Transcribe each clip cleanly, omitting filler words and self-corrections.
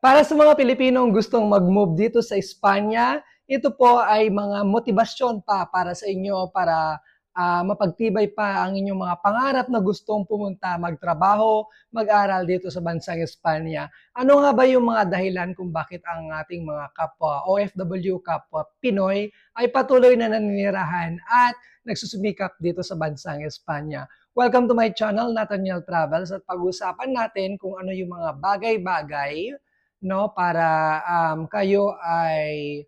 Para sa mga Pilipinong gustong mag-move dito sa Espanya, ito po ay mga motibasyon pa para sa inyo para mapagtibay pa ang inyong mga pangarap na gustong pumunta, magtrabaho, mag-aral dito sa bansang Espanya. Ano nga ba yung mga dahilan kung bakit ang ating mga kapwa OFW, kapwa Pinoy ay patuloy na naninirahan at nagsusumikap dito sa bansang Espanya? Welcome to my channel, Nathaniel Travels, at pag-usapan natin kung ano yung mga bagay-bagay no para kayo ay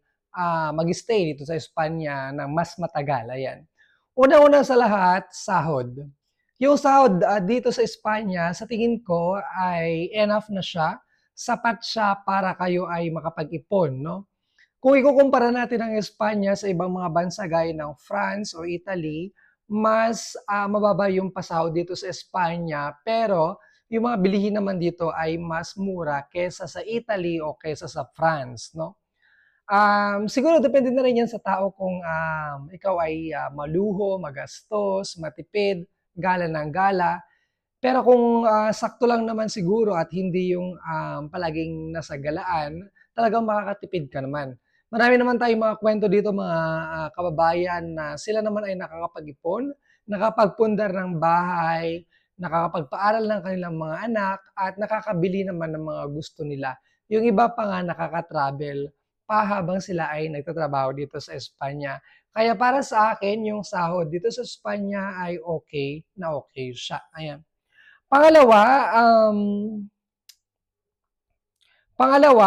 mag-stay dito sa Espanya ng mas matagal. Ayan. Una-una sa lahat, sahod. Yung sahod dito sa Espanya, sa tingin ko ay enough na siya, sapat siya para kayo ay makapag-ipon, no? Kung ikukumpara natin ang Espanya sa ibang mga bansa gaya ng France o Italy, mas mababa yung pasahod dito sa Espanya, pero yung mga bilihin naman dito ay mas mura kesa sa Italy o kesa sa France, no? Siguro depende na rin yan sa tao kung ikaw ay maluho, magastos, matipid, gala ng gala. Pero kung sakto lang naman siguro at hindi yung palaging nasa galaan, talagang makakatipid ka naman. Marami naman tayong mga kwento dito mga kababayan na sila naman ay nakakapag-ipon, nakapagpundar ng bahay, nakakapagpaaral ng kanilang mga anak, at nakakabili naman ng mga gusto nila. Yung iba pa nga nakaka-travel pa habang sila ay nagtatrabaho dito sa Espanya. Kaya para sa akin, yung sahod dito sa Espanya ay okay na okay siya. Ayan. Pangalawa,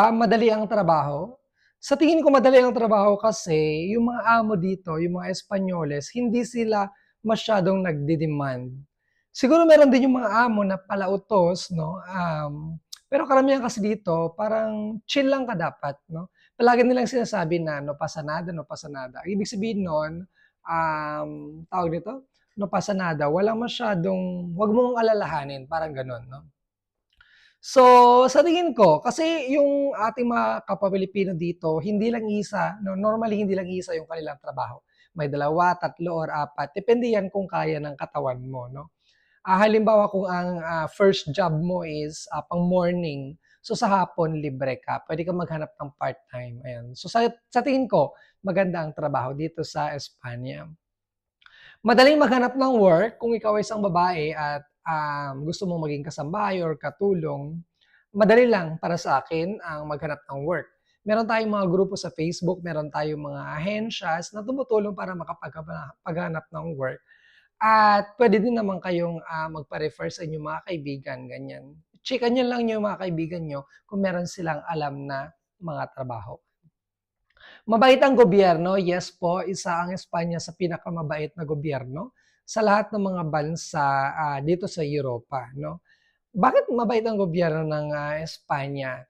madali ang trabaho. Sa tingin ko madali ang trabaho kasi yung mga amo dito, yung mga Espanyoles, hindi sila masyadong nagde-demand. Siguro meron din yung mga amo na palautos, no? Pero karamihan kasi dito, parang chill lang ka dapat, no? Palagi nilang sinasabi na no pasa nada, no pasa nada. Ibig sabihin nun, tawag nito, no pasa nada, walang masyadong, wag mong alalahanin, parang ganun, no? So, sa tingin ko, kasi yung ating mga kapwa Pilipino dito, hindi lang isa, no, normally hindi lang isa yung kanilang trabaho. May dalawa, tatlo, or apat. Depende yan kung kaya ng katawan mo, no? Halimbawa kung ang first job mo is pang morning, so sa hapon libre ka, pwede ka maghanap ng part-time. Ayan. So sa tingin ko, maganda ang trabaho dito sa Espanya. Madaling maghanap ng work kung ikaw ay isang babae at gusto mong maging kasambahay or katulong. Madali lang para sa akin ang maghanap ng work. Meron tayong mga grupo sa Facebook, meron tayong mga ahensyas na tumutulong para makapaghanap ng work. At pwede din naman kayong magpa-refer sa inyong mga kaibigan, ganyan. Chika nyo lang yung mga kaibigan nyo kung meron silang alam na mga trabaho. Mabait ang gobyerno, yes po, isa ang Espanya sa pinakamabait na gobyerno sa lahat ng mga bansa dito sa Europa, no? Bakit mabait ang gobyerno ng Espanya?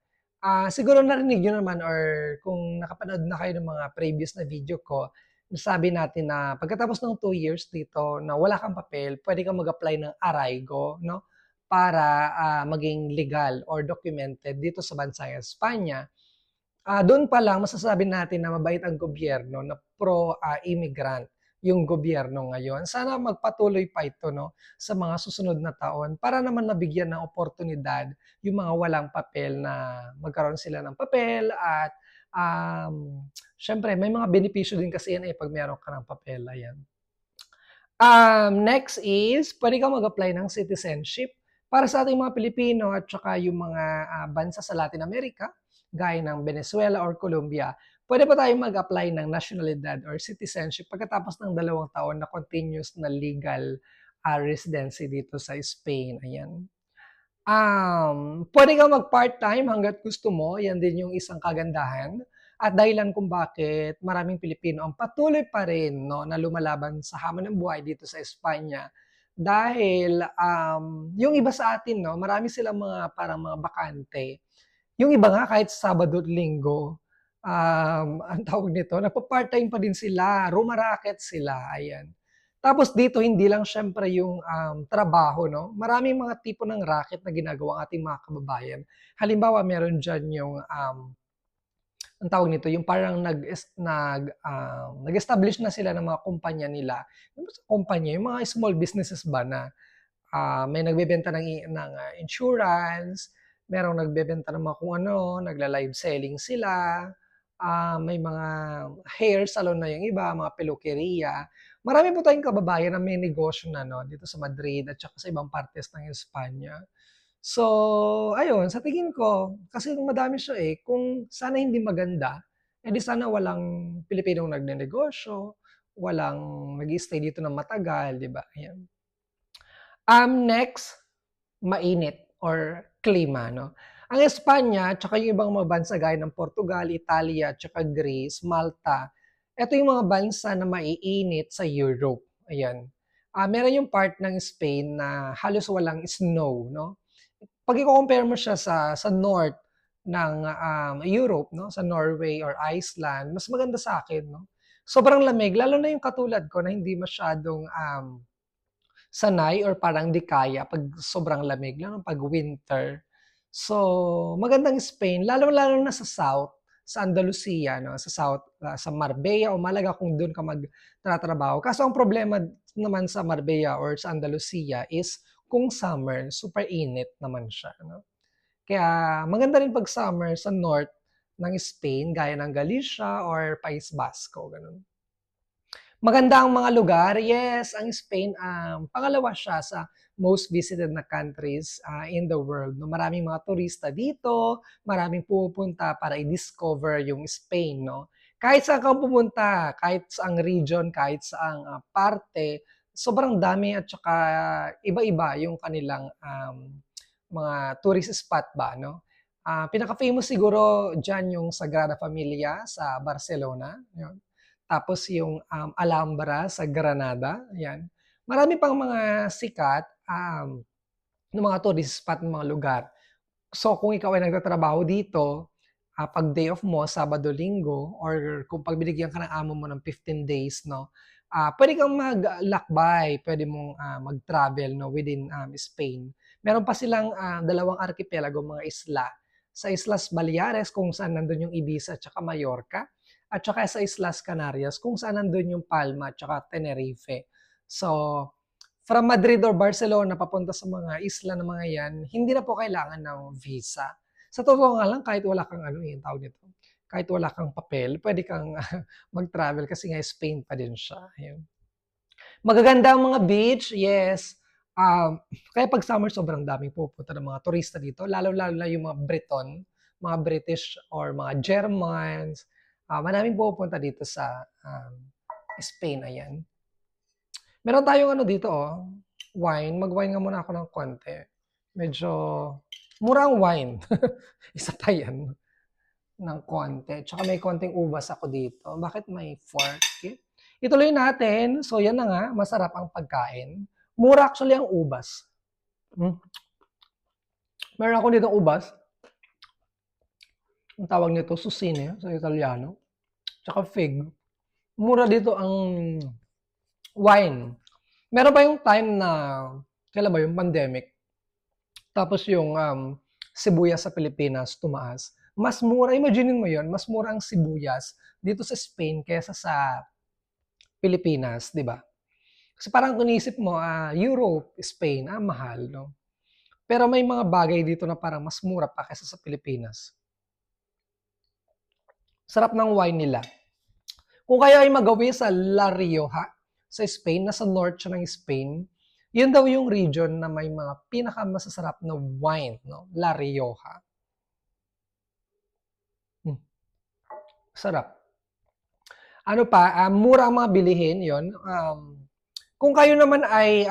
Siguro narinig niyo naman or kung nakapanood na kayo ng mga previous na video ko, sabi natin na pagkatapos ng 2 years dito na wala kang papel, pwede kang mag-apply ng Araigo, no? Para maging legal or documented dito sa bansang Espanya. Doon pa lang masasabi natin na mabait ang gobyerno na pro-immigrant yung gobyerno ngayon. Sana magpatuloy pa ito, no, sa mga susunod na taon para naman nabigyan ng oportunidad yung mga walang papel na magkaroon sila ng papel at syempre may mga benepisyo din kasi yan 'pag meron ka ng papel, ayan. Next is puwede kang mag-apply ng citizenship para sa ating mga Pilipino at saka yung mga bansa sa Latin America, gaya ng Venezuela or Colombia. Puwede pa tayong mag-apply ng nasyonalidad or citizenship pagkatapos ng 2 taon na continuous na legal residency dito sa Spain, ayan. Puwede kang mag-part-time hangga't gusto mo, yan din yung isang kagandahan at dahilan kung bakit maraming Pilipino ang patuloy pa rin 'no, na lumalaban sa hamon ng buhay dito sa Espanya. Dahil, yung iba sa atin 'no, marami silang mga parang mga bakante. Yung iba nga kahit Sabado at Linggo, anong tawag nito, nagpa-part-time pa din sila, rumaraket sila, ayan. Tapos dito hindi lang siyempre yung, trabaho 'no, maraming mga tipo ng racket na ginagawa ang ating mga kababayan. Halimbawa meron diyan yung, anong tawag nito, yung parang nag-establish na sila ng mga kumpanya nila. Ano ba sa kumpanya, yung mga small businesses ba na may nagbebenta ng insurance, merong nagbebenta ng mga kung ano, nagla-live selling sila, may mga hair salon na yung iba, mga peluqueria. Marami po tayong kababayan na may negosyo na 'no, dito sa Madrid at saka sa ibang partes ng Espanya. So, ayun sa tingin ko, kasi madami siya, eh, kung sana hindi maganda, eh, di sana walang Pilipinong nagnenegosyo, walang nag-i-stay dito ng matagal, 'di ba, ayan. Next, mainit or klima 'no. Ang Espanya tsaka yung ibang mga bansa gaya ng Portugal, Italia, tsaka Greece, Malta, eto yung mga bansa na maiinit sa Europe, ayan. Meron yung part ng Spain na halos walang snow 'no. 'Pag iko-compare mo siya sa north ng, Europe 'no, sa Norway or Iceland, mas maganda sa'kin 'no. Sobrang lamig lalo na yung katulad ko na hindi masyadong, sanay or parang di kaya 'pag sobrang lamig, lalo na 'pag winter. So, magandang Spain lalong-lalo na sa south, sa Andalusia 'no, sa south, sa Marbella o Malaga kung dun ka magtatrabaho. Kaso ang problema naman sa Marbella or sa Andalusia is kung summer, super init naman siya 'no. Kaya maganda rin 'pag summer sa north ng Spain gaya ng Galicia or País Basco, gano'n. Maganda ang mga lugar, yes, ang Spain, pangalawa siya sa most visited na countries, in the world 'no. Maraming mga turista dito, maraming pumupunta para i-discover yung Spain 'no. Kahit saan kang pumunta, kahit saang region, kahit saang, parte, sobrang dami at saka iba-iba yung kanilang, mga tourist spot ba 'no. Pinaka-famous siguro diyan yung Sagrada Familia sa Barcelona, yun. Tapos yung, Alhambra sa Granada, 'yan. Marami pang mga sikat, na mga tourist spot ng mga lugar. So, kung ikaw ay nagtatrabaho dito, 'pag day off mo, Sabado, Linggo or kung 'pag binigyan ka ng amo mo ng 15 days 'no, puwede kang maglakbay, puwede mong, mag-travel 'no, within, Spain. Meron pa silang, 2 arkipelago, mga isla. Sa Islas Baleares kung saan nandun yung Ibiza at saka Mallorca, at saka sa Islas Canarias kung saan nandun yung Palma at saka Tenerife. So, from Madrid or Barcelona papunta sa mga isla na mga 'yan, hindi na po kailangan ng visa. Sa totoo nga lang kahit wala kang ano, eh, tawag nito, kahit wala kang papel puwede kang mag-travel kasi nga Spain pa din siya, ayun. Magaganda ang mga beach, yes. Kaya 'pag summer sobrang daming pumupunta ng mga turista dito, lalong-lalo na yung mga Briton, mga British or mga Germans, maraming pumupunta dito sa, Spain, ayan. Meron tayong ano dito, oh, wine. Mag-wine nga muna ako ng konti. Medyo mura ang wine. Isa pa 'yan, ng konti. Tsaka may konting ubas ako dito. Bakit may fork? Okay. Ituloy natin. So 'yan na nga, masarap ang pagkain. Mura actually ang ubas. Hmm, meron ako ditong ubas, ang tawag nito susine sa Italiano, tsaka fig. Mura dito ang wine. Meron pa yung time na, kailan ba yung pandemic, tapos yung, sibuyas sa Pilipinas tumaas. Mas mura, imaginin mo yon, mas mura ang sibuyas dito sa Spain kaysa sa Pilipinas, 'di ba? Kasi parang kung iniisip mo, Europe, Spain, mahal 'no? Pero may mga bagay dito na parang mas mura pa kaysa sa Pilipinas. Sarap ng wine nila. Kung kayo ay magawi sa La Rioja, sa Spain, nasa north siya ng Spain, yun daw yung region na may mga pinakamasasarap na wine, no? La Rioja. Hmm, sarap. Ano pa, mura ang mga bilihin, yon. Kung kayo naman ay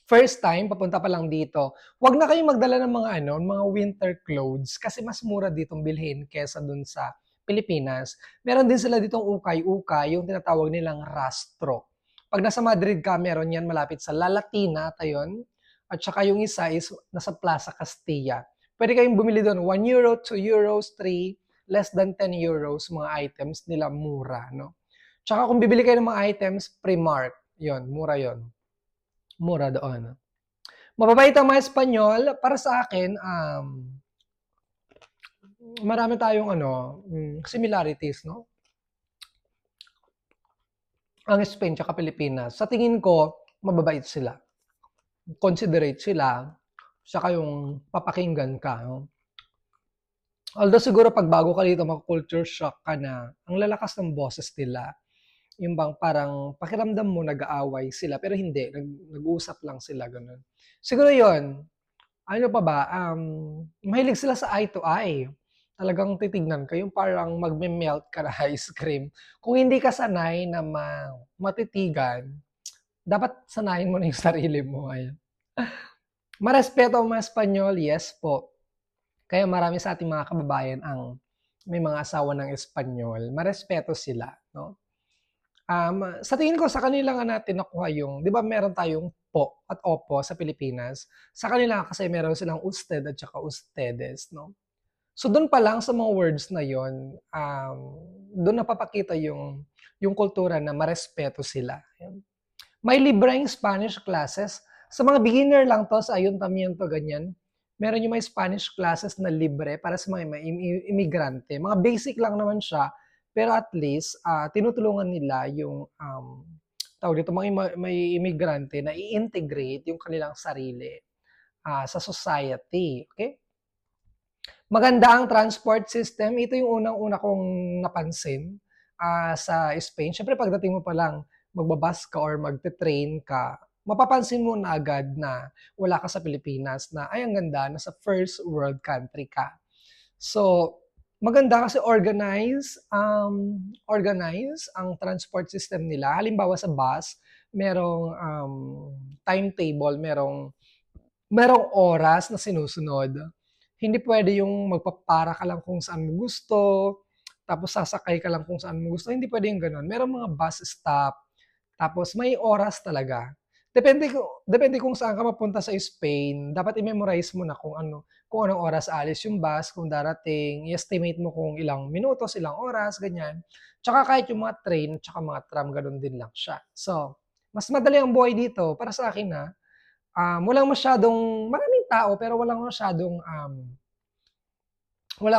first time, papunta pa lang dito, wag na kayong magdala ng mga ano, mga winter clothes kasi mas mura ditong bilhin kaysa dun sa Pilipinas. Meron din sila ditong ukay-ukay, yung tinatawag nilang rastro. Pag nasa Madrid ka, meron yan malapit sa La Latina, tayon. At saka yung isa is nasa Plaza Castilla. Pwede kayong bumili doon, €1, €2, 3, less than €10 mga items nila, mura, no? Tsaka kung bibili kayo ng mga items, Primark, yon, mura yon. Mura doon. Mababait ang mga Espanyol. Para sa akin, marami tayong ano, similarities, no? Ang Spain tsaka Pilipinas. Sa tingin ko, mababait sila. Considerate sila. Tsaka yung papakinggan ka, 'no? Although siguro 'pag bago ka dito maku-culture shock ka na, ang lalakas ng boses nila. Yung bang parang pakiramdam mo nag-aaway sila pero hindi, nag-uusap lang sila, gano'n. Siguro yun, ano pa ba, mahilig sila sa eye to eye. Talagang titignan ka, yung parang magme-melt ka na ice cream. Kung hindi ka sanay na matitigan, dapat sanayin mo na yung sarili mo, ayan. Marespeto ang mga Espanyol, yes po. Kaya marami sa ating mga kababayan ang may mga asawa ng Espanyol, marespeto sila, 'no? Sa tingin ko sa kanila nga natin nakuha yung 'di ba meron tayong po at opo sa Pilipinas, sa kanila kasi meron silang usted at saka ustedes, no? So dun pa lang sa mga words na yon, dun napapakita yung kultura na marespeto sila, yun. May libreng Spanish classes. Sa mga beginner lang 'to, sa ayuntamiento ganyan, meron yung mga Spanish classes na libre para sa mga imigrante. Mga basic lang naman siya, pero at least, tinutulungan nila yung, tawag dito, mga may imigrante na i-integrate yung kanilang sarili, sa society, okey? Maganda ang transport system. Ito yung unang-una kong napansin, sa Spain. Siyempre pagdating mo pa lang, magba-bus ka or magte-train ka, mapapansin mo na agad na wala ka sa Pilipinas na, "Ay ang ganda, nasa first world country ka." So, maganda kasi organize ang transport system nila. Halimbawa sa bus, merong, timetable, merong oras na sinusunod. Hindi puwede yung magpapara ka lang kung saan mo gusto, tapos sasakay ka lang kung saan mo gusto, hindi puwede yung gano'n. Merong mga bus stop, tapos may oras talaga. Depende kung saan ka mapunta sa Spain, dapat i-memorize mo na kung anong oras aalis yung bus, kung darating, i-estimate mo kung ilang minutos, ilang oras, ganyan. Tsaka kahit yung mga train, tsaka mga tram, gano'n din lang siya. So, mas madali ang buhay dito para sa akin, walang masyadong maraming tao pero wala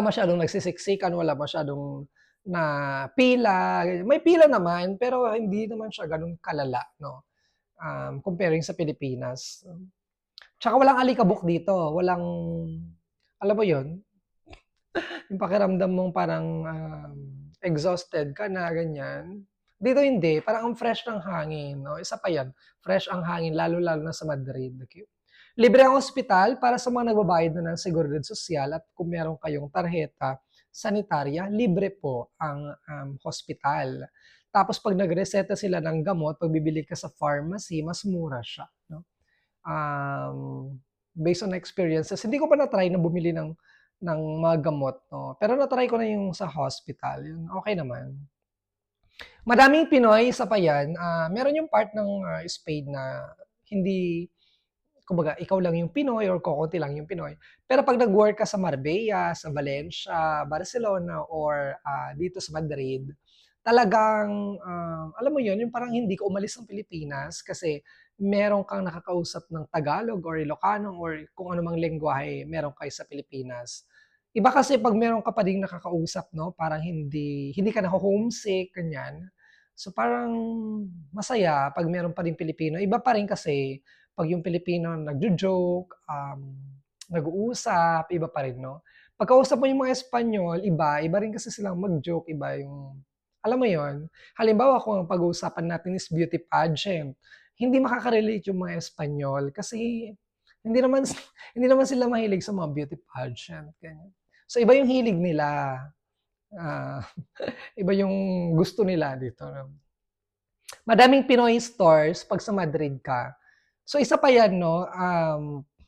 masyadong nagsisiksikan, wala masyadong na pila, ganyan. May pila naman pero hindi naman siya gano'n kalala 'no, comparing sa Pilipinas. Tsaka walang alikabok dito, alam mo 'yun, yung pakiramdam mong parang, exhausted ka na ganyan. Dito hindi, parang ang fresh ng hangin 'no, isa pa 'yan, fresh ang hangin lalo-lalo na sa Madrid, okey. Libre ang ospital para sa mga nagbabayad na ng seguridad sosyal at kung meron kayong tarheta sanitarya, libre po ang, hospital. Tapos 'pag nagreseta sila ng gamot, 'pag bibili ka sa pharmacy, mas mura siya 'no. Based on experiences, hindi ko pa na-try na bumili ng mga gamot 'no, pero na-try ko na yung sa hospital, yun okey naman. Madaming Pinoy, isa pa yan, meron yung part ng, Spain na hindi kumbaga ikaw lang yung Pinoy or kokonti lang yung Pinoy. Pero 'pag nag-work ka sa Marbella, sa Valencia, Barcelona or, dito sa Madrid, talagang, alam mo yun, yung parang hindi ka umalis ng Pilipinas kasi meron kang nakakausap ng Tagalog or Ilocano or kung ano mang lengguwahe meron kayo sa Pilipinas. Iba kasi 'pag meron ka pa ding nakakausap 'no, parang hindi ka naho-homesick, ganyan. So, parang masaya 'pag meron pa ring Pilipino. Iba pa rin kasi 'pag yung Pilipino nagjo-joke, nag-uusap, iba pa rin 'no. Pagkausap mo yung mga Espanyol, iba rin kasi silang mag-joke, iba yung alam mo yon. Halimbawa kung ang pag-uusapan natin is beauty pageant, hindi makaka-relate yung mga Espanyol kasi hindi naman hindi naman sila mahilig sa mga beauty pageant, ganyan. So iba yung hilig nila, ah, iba yung gusto nila dito. Madaming Pinoy stores 'pag sa Madrid ka. So isa pa 'yan 'no,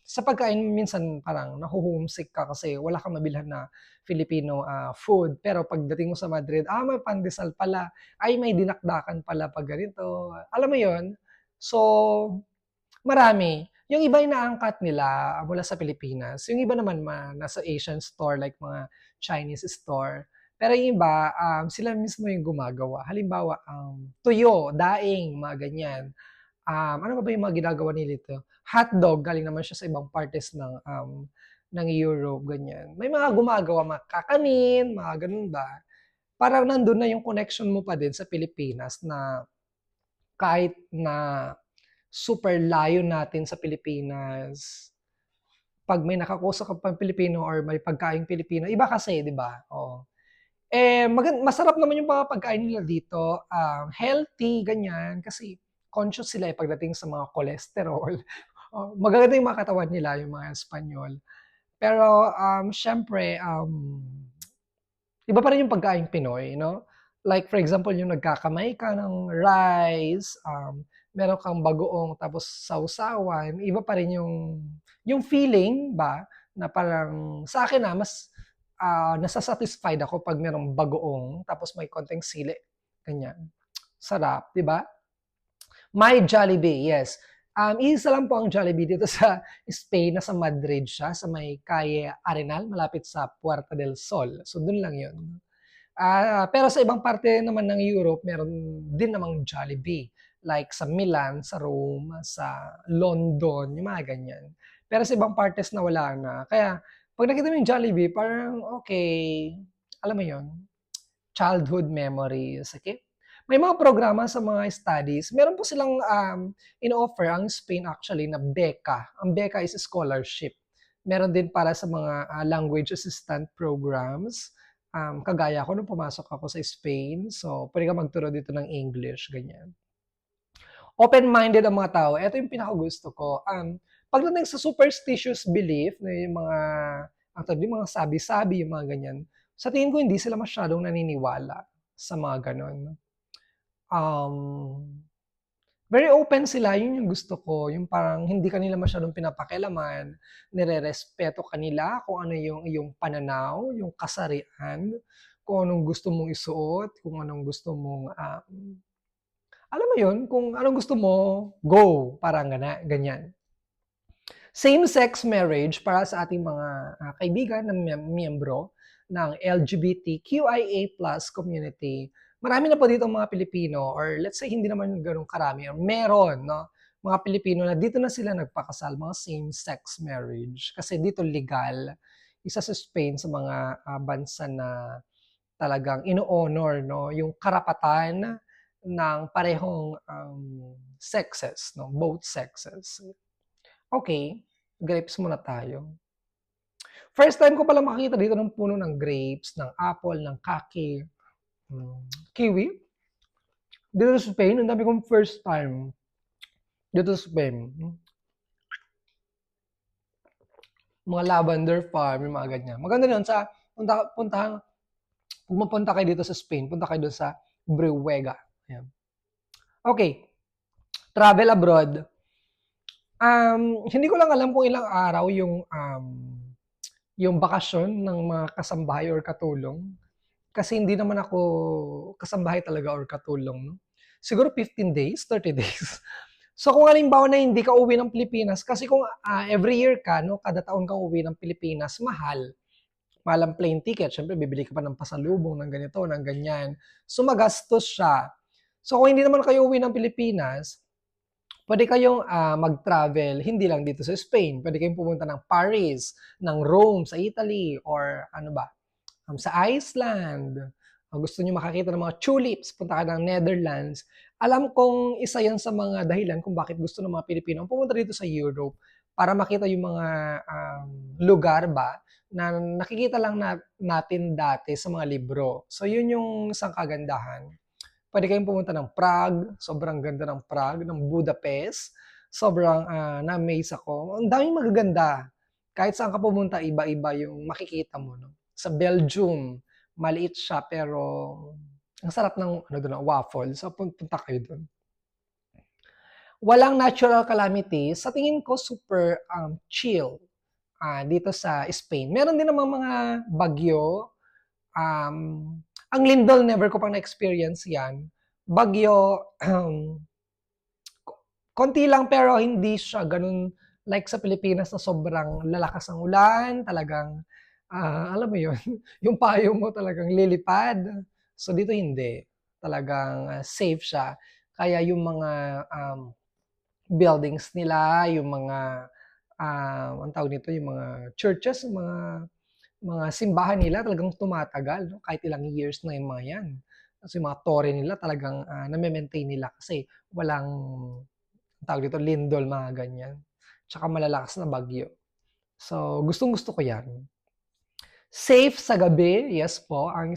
sa pagkain minsan parang naho-homesick ka kasi wala kang mabilhan na Filipino, food. Pero pagdating mo sa Madrid, may pandesal pala, ay may dinakdakan pala 'pag ganito, alam mo 'yun? So, marami. Yung iba inaangkat nila mula sa Pilipinas, yung iba naman nasa Asian store like mga Chinese store. Pero yung iba, sila mismo yung gumagawa. Halimbawa, tuyo, daing, mga ganyan. Ano pa ba yung mga ginagawa nila dito? Hotdog, galing naman siya sa ibang partes ng Europe, ganyan. May mga gumagawa, mga kakanin, mga ganun ba. Parang nandun na yung connection mo pa din sa Pilipinas na kahit na super layo natin sa Pilipinas, 'pag may nakakusap ka pang Pilipino or may pagkaing Pilipino, iba kasi, 'di ba? Oo. Masarap naman yung mga pagkain nila dito, healthy, ganyan. Kasi conscious sila, pagdating sa mga cholesterol. Magaganda yung mga katawan nila, yung mga Espanyol. Pero, siyempre, iba pa rin yung pagkaing Pinoy, 'no? Like for example, yung nagkakamay ka ng rice, meron kang bagoong tapos sawsawan, iba pa rin yung feeling ba na parang sa'kin, mas, nasa-satisfied ako 'pag merong bagoong tapos may konting sili, ganyan. Sarap, 'di ba? My Jollibee, yes. Iisa lang po ang Jollibee dito sa Spain, nasa Madrid siya, sa may Calle Arenal, malapit sa Puerta del Sol. So, dun lang yun. Pero sa ibang parte naman ng Europe, meron din namang Jollibee. Like sa Milan, sa Rome, sa London, yung mga ganyan. Pero sa ibang partes na wala na. Kaya, pag nakita mo yung Jollibee, parang okay, alam mo yun, childhood memories, okay? May mga programa sa mga studies. Meron po silang in-offer ang Spain actually na beca. Ang beca is scholarship. Meron din para sa mga language assistant programs. Kagaya ko nung pumasok ako sa Spain. So, pwede ka magturo dito ng English, ganyan. Open-minded ang mga tao. Ito yung pinakagusto ko. Pagdating sa superstitious belief, na yung mga, yung mga sabi-sabi, yung mga ganyan, sa tingin ko hindi sila masyadong naniniwala sa mga ganon. Very open sila, yun yung gusto ko, yung parang hindi ka nila masyadong pinapakialaman, nirerespeto ka nila kung ano yung iyong pananaw, yung kasarian, kung anong gusto mong isuot, kung anong gusto mong, alam mo yun, kung anong gusto mo, go, parang ganyan. Same-sex marriage para sa ating mga kaibigan na miyembro ng LGBTQIA+ community. Marami na po dito mga Pilipino, or let's say hindi naman gano'ng karami, or meron, no, mga Pilipino na dito na sila nagpakasal, mga same-sex marriage. Kasi dito legal, isa sa Spain sa mga bansa na talagang ino-honor, no, yung karapatan ng parehong sexes, no, both sexes. Okay, grapes muna tayo. First time ko palang makakita dito ng puno ng grapes, ng apple, ng kaki, kiwi. Dito sa Spain, ang dami kong first time dito sa Spain. Mga lavender farm, yung mga ganyan. Maganda yun sa puntahan, kung mapunta kayo dito sa Spain, punta kayo doon sa Brihuega. Ayan. Okay, travel abroad. Hindi ko lang alam kung ilang araw yung bakasyon ng mga kasambahay or katulong. Kasi hindi naman ako kasambahay talaga or katulong, no? Siguro 15 days, 30 days. So kung halimbawa na hindi ka uwi ng Pilipinas, kasi kung every year ka, no, kada taon kang uwi ng Pilipinas, mahal. Mahal ang plane ticket. Siyempre, bibili ka pa ng pasalubong, ng ganito, ng ganyan. So magastos siya. So kung hindi naman kayo uwi ng Pilipinas, pwede kayong mag-travel, hindi lang dito sa Spain. Pwede kayong pumunta ng Paris, ng Rome sa Italy, or ano ba, sa Iceland. Gusto niyo makakita ng mga tulips, punta ka ng Netherlands. Alam kong isa yan sa mga dahilan kung bakit gusto ng mga Pilipino ang pumunta dito sa Europe para makita yung mga lugar ba na nakikita lang natin dati sa mga libro. So yun yung isang kagandahan. Pwede kayong pumunta ng Prague, sobrang ganda ng Prague, ng Budapest, sobrang na-amaze ako. Ang daming magaganda. Kahit saan ka pumunta, iba-iba yung makikita mo, no? Sa Belgium, maliit siya pero ang sarap ng waffle. So punta kayo doon. Walang natural calamity. Sa tingin ko, super chill dito sa Spain. Meron din namang mga bagyo. Ang lindol, never ko pang na-experience yan. Bagyo, konti lang pero hindi siya ganun like sa Pilipinas na sobrang lalakas ng ulan, talagang, alam mo yun, yung payo mo talagang lilipad. So dito hindi, talagang safe siya. Kaya yung mga buildings nila, yung mga, ang tawag nito, yung mga churches, mga simbahan nila talagang tumatagal, no? Kahit ilang years na yung mga yan. Kasi yung mga tore nila talagang name-maintain nila kasi walang, ang tawag dito, lindol, mga ganyan. Tsaka malalakas na bagyo. So, gustong-gusto ko 'yan. Safe sa gabi, yes po, ang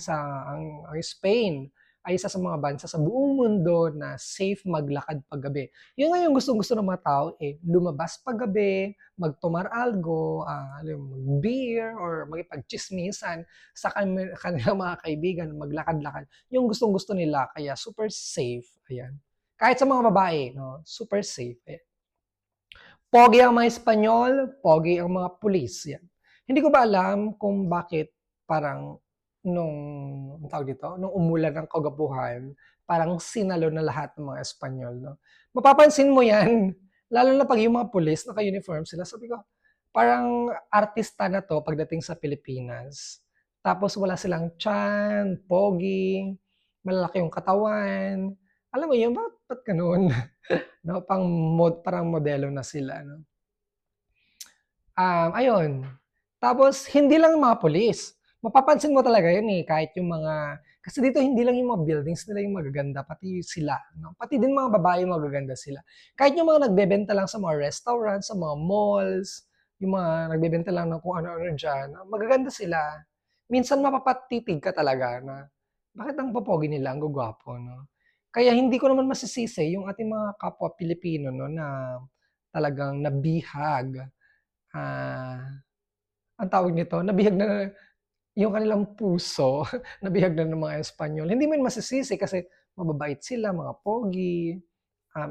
Spain ay isa sa mga bansa sa buong mundo na safe maglakad paggabi. Yun nga yung gustong-gusto ng mga tao, eh, lumabas paggabi, mag-tomar algo, alam mo, mag-beer or makipagtsismisan sa kanilang mga kaibigan, maglakad-lakad. Yung gustong-gusto nila kaya super safe, ayan. Kahit sa mga babae 'no, super safe, ayan. Pogi ang mga Espanyol, pogi ang mga pulis, yan. Hindi ko ba alam kung bakit parang nung anong tawag dito, nung umulan ng kagapuhan, parang sinalo na lahat ng mga Espanyol 'no. Mapapansin mo 'yan, lalo na 'pag yung mga pulis naka-uniform sila, sabi ko, parang artista na 'to pagdating sa Pilipinas. Tapos wala silang tiyan, pogi, malalaki yung katawan. Alam mo yun, ba't gano'n? 'No, parang modelo na sila 'no. Ayun. Tapos hindi lang mga pulis, mapapansin mo talaga 'yun, eh, kahit yung mga kasi dito hindi lang yung mga buildings nila yung magaganda, pati sila 'no, pati din mga babae magaganda sila. Kahit yung mga nagbebenta lang sa mga restaurants, sa mga malls, yung mga nagbebenta lang ng kung ano-ano diyan, magaganda sila. Minsan mapapatitig ka talaga na, bakit ang popogi nila, ang gwapo 'no. Kaya hindi ko naman masisisi yung ating mga kapwa Pilipino 'no, na talagang nabihag, ah ang tawag nito, nabihag na yung kanilang puso, nabihag na ng mga Espanyol. Hindi mo yun masisisi kasi mababait sila, mga pogi,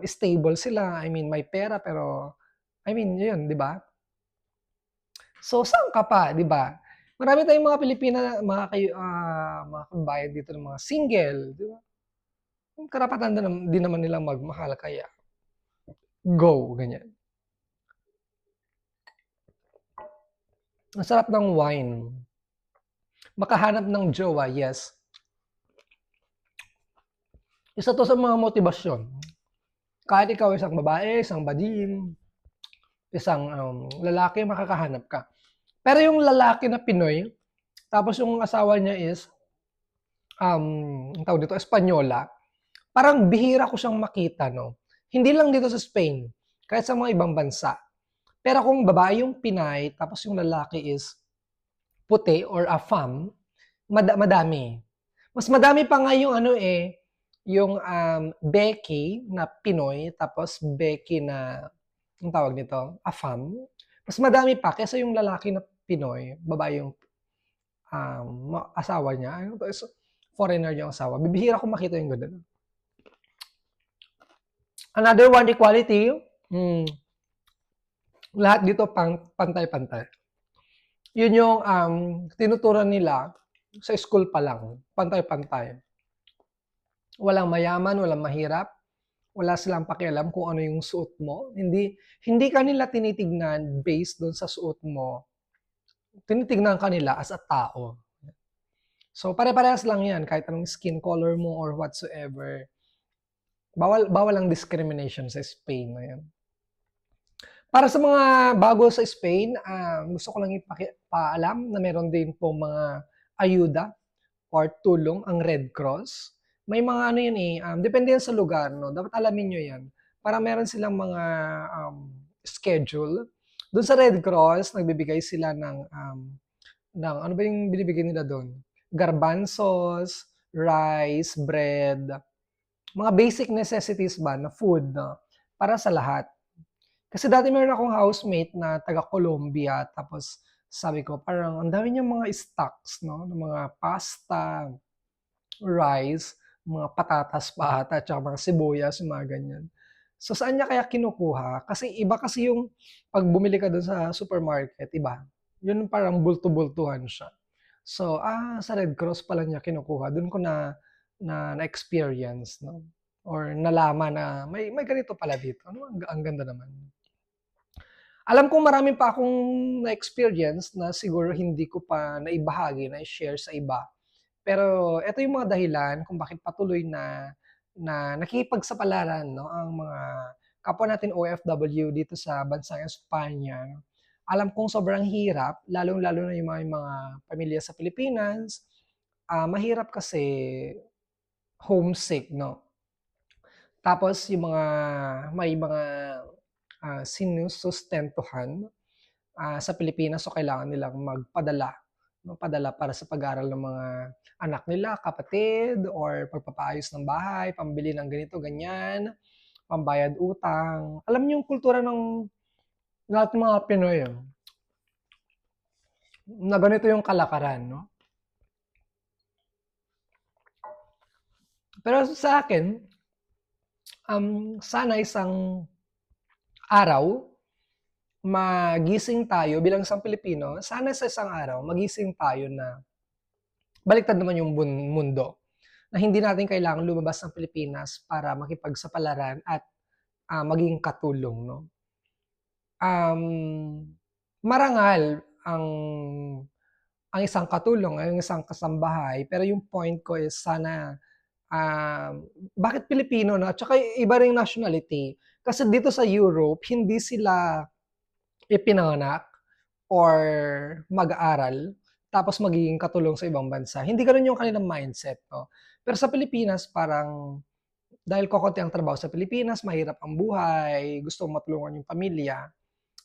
stable sila, I mean may pera pero I mean yun, 'di ba? So, saan ka pa, 'di ba? Marami tayong mga Pilipina mga kababayan dito ng mga single, 'di ba? Karapatan din naman nilang magmahal kaya go, ganyan. Ang sarap ng wine. Makahanap ng jowa, yes. Isa 'to sa mga motibasyon. Kahit ikaw isang babae, isang bading, isang, lalaki, makakahanap ka. Pero yung lalaki na Pinoy, tapos yung asawa niya is, anong tawag dito, Espanyola, parang bihira ko siyang makita 'no. Hindi lang dito sa Spain, kahit sa mga ibang bansa. Pero kung babae yung Pinay, tapos yung lalaki is puti or a femme, madami. Mas madami pa nga yung ano, eh, yung, Becky na Pinoy, tapos Becky na anong tawag nito, AFAM, mas madami pa kaysa yung lalaki na Pinoy, babae yung, asawa niya, ano 'to is foreigner yung asawa. Bibihira kong makita yung gano'n. Another one equality, hmm, lahat dito pantay-pantay. Yun yung, tinuturan nila sa school pa lang, pantay-pantay. Walang mayaman, walang mahirap, wala silang pakialam kung ano yung suot mo. Hindi hindi ka nila tinitignan based dun sa suot mo, tinitignan ka nila as a tao. So, pare-parehas lang 'yan kahit anong skin color mo or whatsoever. Bawal bawal ang discrimination sa Spain na 'yan. Para sa mga bago sa Spain, gusto ko lang paalam na meron din pong mga ayuda or tulong ang Red Cross. May mga ano 'yun, eh, depende yan sa lugar 'no, dapat alamin niyo 'yan. Parang meron silang mga, schedule. Do'n sa Red Cross nagbibigay sila ng ano ba yung binibigay nila do'n? Garbanzos, rice, bread, mga basic necessities ba na food 'no, para sa lahat. Kasi dati meron akong housemate na taga Colombia tapos sabi ko parang ang dami niyang mga stocks 'no, ng mga pasta, rice, mga patatas pa ata tsaka mga sibuyas, yung mga ganyan. So, saan niya kaya kinukuha? Kasi iba kasi yung 'pag bumili ka dun sa supermarket, iba. Yun parang bulto-bultuhan siya. So, sa Red Cross pala niya kinukuha. Dun ko na-experience 'no, or nalaman na may ganito pala dito. Ano, ang ganda naman. Alam kong marami pa akong na-experience na siguro hindi ko pa naibahagi, na-share sa iba. Pero eto yung mga dahilan kung bakit patuloy na nakikipagsapalaran 'no, ang mga kapwa natin OFW dito sa bansang Espanya. Alam kong sobrang hirap, lalong-lalo na yung mga pamilya sa Pilipinas, mahirap kasi homesick 'no. Tapos yung may mga, sinusustentuhan, sa Pilipinas, so kailangan nilang magpadala para sa pag-aaral ng mga anak nila, kapatid, or pagpapaayos ng bahay, pambili ng ganito, ganyan, pambayad utang. Alam niyo yung kultura ng lahat ng mga Pinoy, na ganito yung kalakaran, no? Pero sa akin, sana isang araw magising tayo bilang isang Pilipino, sana sa isang araw magising tayo na baliktad naman yung mundo. Na hindi natin kailangan lumabas ng Pilipinas para makipagsapalaran at maging katulong, no? Marangal ang isang katulong, ang isang kasambahay, pero yung point ko is sana, bakit Pilipino, no? At saka iba ring nationality. Kasi dito sa Europe, hindi sila ipinanganak or mag-aaral tapos magiging katulong sa ibang bansa. Hindi gano'n yung kanilang mindset, no? Pero sa Pilipinas parang dahil kokonti ang trabaho sa Pilipinas, mahirap ang buhay, gusto mong matulungan yung pamilya.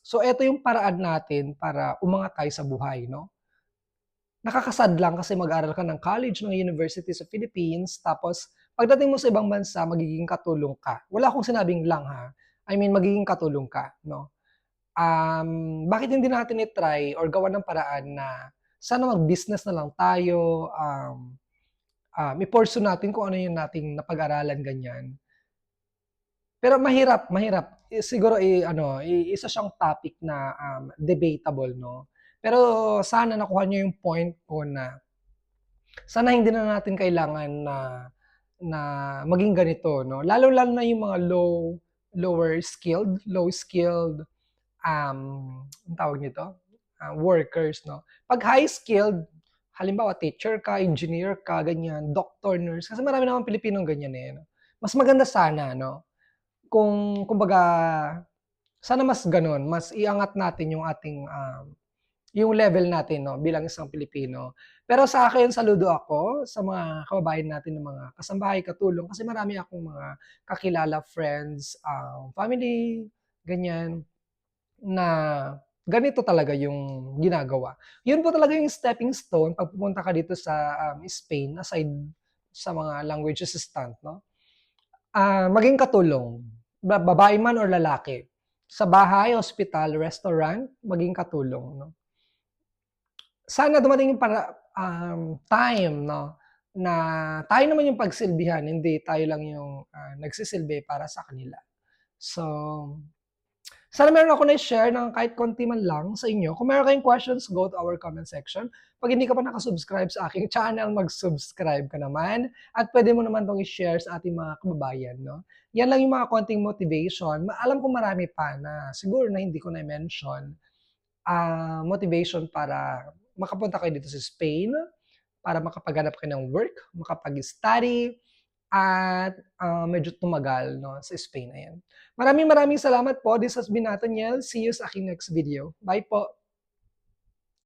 So eto yung paraan natin para umangat tayo sa buhay, no? Nakakasad lang kasi mag-aral ka ng college, ng university sa Philippines, tapos pagdating mo sa ibang bansa magiging katulong ka. Wala akong sinabing lang, ha, I mean magiging katulong ka, no? Bakit hindi natin i-try or gawan ng paraan na sana mag-business na lang tayo, i-pursue natin kung ano yung nating napag-aralan, ganyan. Pero mahirap, mahirap. Siguro isa siyang topic na, debatable, 'no? Pero sana nakuha niyo yung point ko na sana hindi na natin kailangan na na maging ganito, 'no? Lalo-lalo na yung mga lower skilled, low skilled, anong tawag nito, workers, 'no? 'Pag high skilled, halimbawa teacher ka, engineer ka, ganyan, doctor, nurse, kasi marami namang Pilipinong ganyan, eh, 'no? Mas maganda sana, 'no, kung kumbaga sana mas gano'n, mas iangat natin yung ating, yung level natin, 'no, bilang isang Pilipino. Pero sa akin saludo ako sa mga kababayan natin ng mga kasambahay, katulong, kasi marami akong mga kakilala, friends, family, ganyan, na ganito talaga yung ginagawa. Yun po talaga yung stepping stone 'pag pumunta ka dito sa, Spain, aside sa mga language assistant, 'no? Maging katulong, babae man or lalaki. Sa bahay, ospital, restaurant, maging katulong, 'no? Sana dumating yung time, 'no, na tayo naman yung pagsilbihan, hindi tayo lang yung, nagsisilbi para sa kanila. So, sana meron ako na-share ng kahit konti man lang sa inyo. Kung meron kayong questions, go to our comment section. 'Pag hindi ka pa naka-subscribe sa aking channel, mag-subscribe ka naman at puwede mo naman 'tong i-share sa ating mga kababayan, 'no. Yan lang yung mga konting motivation. Alam kong marami pa na siguro na hindi ko na-mention, motivation para makapunta kayo dito sa Spain, para makapaghanap kayo ng work, makapag-study, at, medyo tumagal, 'no, sa Spain, ayan. Maraming maraming salamat po. This has been Nathaniel. See you sa aking next video. Bye po.